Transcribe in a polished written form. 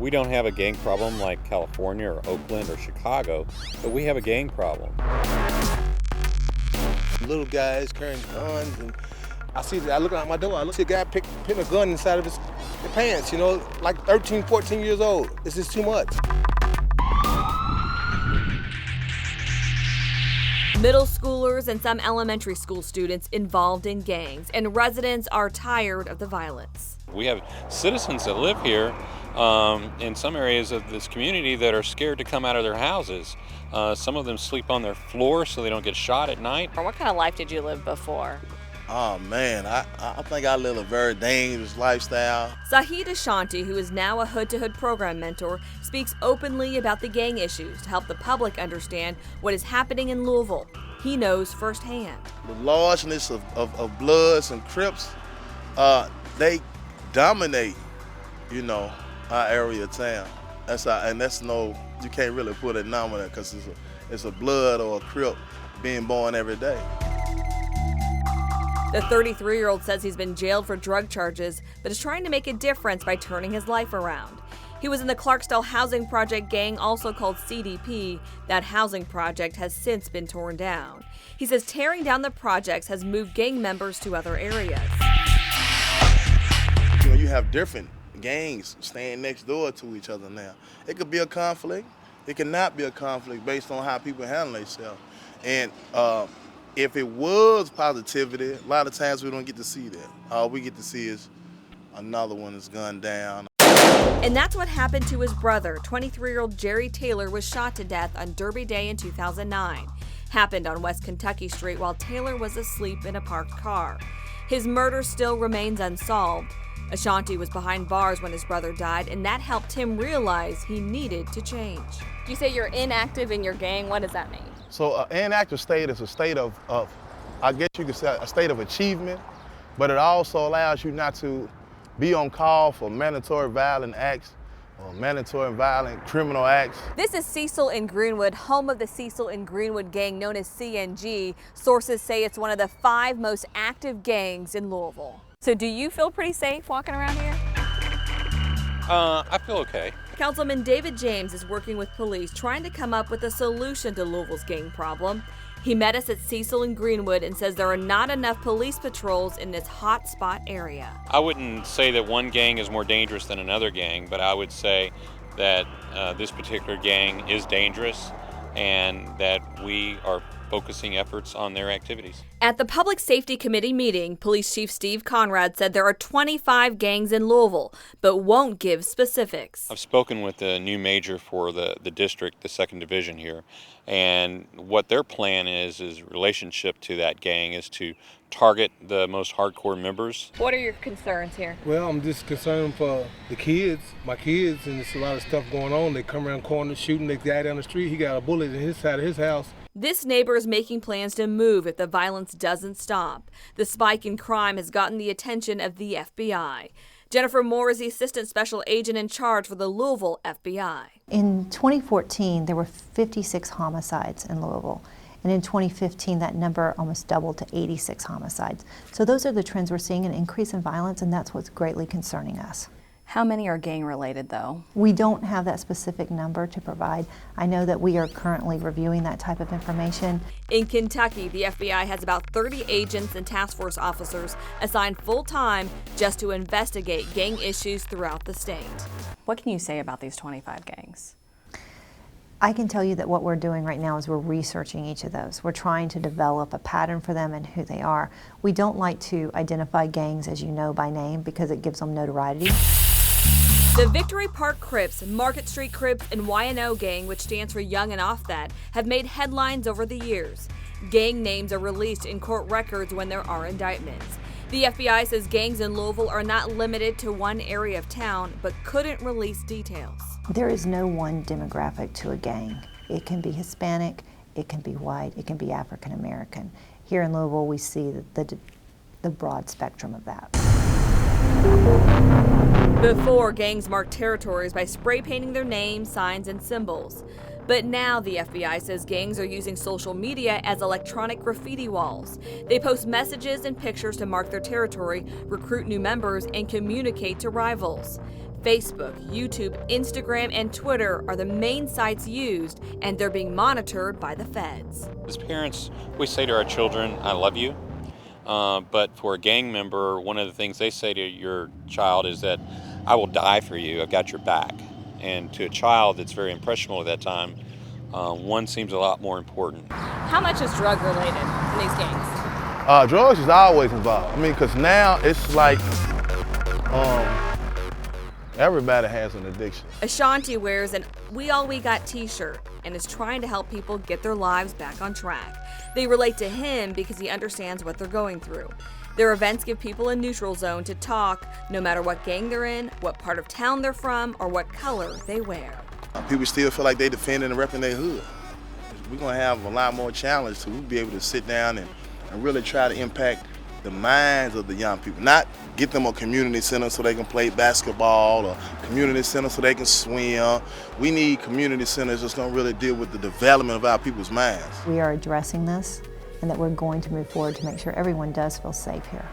We don't have a gang problem like California or Oakland or Chicago, but we have a gang problem. Little guys carrying guns, and I look out my door, I see a guy putting a gun inside of his pants, like 13, 14 years old. It's just too much. Middle schoolers and some elementary school students involved in gangs, and residents are tired of the violence. We have citizens that live here in some areas of this community that are scared to come out of their houses. Some of them sleep on their floor so they don't get shot at night. What kind of life did you live before? Oh man, I think I live a very dangerous lifestyle. Zahid Ashanti, who is now a Hood-to-Hood program mentor, speaks openly about the gang issues to help the public understand what is happening in Louisville. He knows firsthand. The largeness of Bloods and Crips, they dominate, our area of town. You can't really put a number there because it's a Blood or a Crip being born every day. The 33-year-old says he's been jailed for drug charges, but is trying to make a difference by turning his life around. He was in the Clarksdale Housing Project gang, also called CDP. That housing project has since been torn down. He says tearing down the projects has moved gang members to other areas. You have different gangs staying next door to each other now. It could be a conflict. It cannot be a conflict based on how people handle themselves. And if it was positivity, a lot of times we don't get to see that. All we get to see is another one is gunned down. And that's what happened to his brother. 23-year-old Jerry Taylor was shot to death on Derby Day in 2009. Happened on West Kentucky Street while Taylor was asleep in a parked car. His murder still remains unsolved. Ashanti was behind bars when his brother died, and that helped him realize he needed to change. You say you're inactive in your gang. What does that mean? So an inactive state is a state of, I guess you could say, a state of achievement, but it also allows you not to be on call for mandatory violent acts or mandatory violent criminal acts. This is Cecil in Greenwood, home of the Cecil in Greenwood gang known as CNG. Sources say it's one of the 5 most active gangs in Louisville. So do you feel pretty safe walking around here? I feel okay. Councilman David James is working with police trying to come up with a solution to Louisville's gang problem. He met us at Cecil in Greenwood and says there are not enough police patrols in this hot spot area. I wouldn't say that one gang is more dangerous than another gang, but I would say that this particular gang is dangerous and that we are focusing efforts on their activities. At the Public Safety Committee meeting, Police Chief Steve Conrad said there are 25 gangs in Louisville, but won't give specifics. I've spoken with the new major for the district, the 2nd Division here, and what their plan is relationship to that gang is to target the most hardcore members. What are your concerns here? Well, I'm just concerned for the kids, my kids, and there's a lot of stuff going on. They come around corners shooting the guy down the street. He got a bullet in his side of his house. This neighbor is making plans to move if the violence doesn't stop. The spike in crime has gotten the attention of the FBI. Jennifer Moore is the Assistant Special Agent in charge for the Louisville FBI. In 2014, there were 56 homicides in Louisville. And in 2015, that number almost doubled to 86 homicides. So those are the trends we're seeing, an increase in violence, and that's what's greatly concerning us. How many are gang related though? We don't have that specific number to provide. I know that we are currently reviewing that type of information. In Kentucky, the FBI has about 30 agents and task force officers assigned full-time just to investigate gang issues throughout the state. What can you say about these 25 gangs? I can tell you that what we're doing right now is we're researching each of those. We're trying to develop a pattern for them and who they are. We don't like to identify gangs, as you know, by name because it gives them notoriety. The Victory Park Crips, Market Street Crips, and YNO Gang, which stands for Young and Off That, have made headlines over the years. Gang names are released in court records when there are indictments. The FBI says gangs in Louisville are not limited to one area of town, but couldn't release details. There is no one demographic to a gang. It can be Hispanic, it can be white, it can be African American. Here in Louisville, we see the broad spectrum of that. Before, gangs marked territories by spray painting their names, signs, and symbols. But now the FBI says gangs are using social media as electronic graffiti walls. They post messages and pictures to mark their territory, recruit new members, and communicate to rivals. Facebook, YouTube, Instagram, and Twitter are the main sites used, and they're being monitored by the feds. As parents, we say to our children, I love you. But for a gang member, one of the things they say to your child is that, I will die for you, I've got your back. And to a child that's very impressionable at that time, one seems a lot more important. How much is drug related in these gangs? Drugs is always involved. I mean, because now it's like everybody has an addiction. Ashanti wears an We All We Got t-shirt and is trying to help people get their lives back on track. They relate to him because he understands what they're going through. Their events give people a neutral zone to talk, no matter what gang they're in, what part of town they're from, or what color they wear. People still feel like they defending and repping their hood. We're going to have a lot more challenge to be able to sit down and really try to impact the minds of the young people. Not get them a community center so they can play basketball, or community center so they can swim. We need community centers that's going to really deal with the development of our people's minds. We are addressing this, and that we're going to move forward to make sure everyone does feel safe here.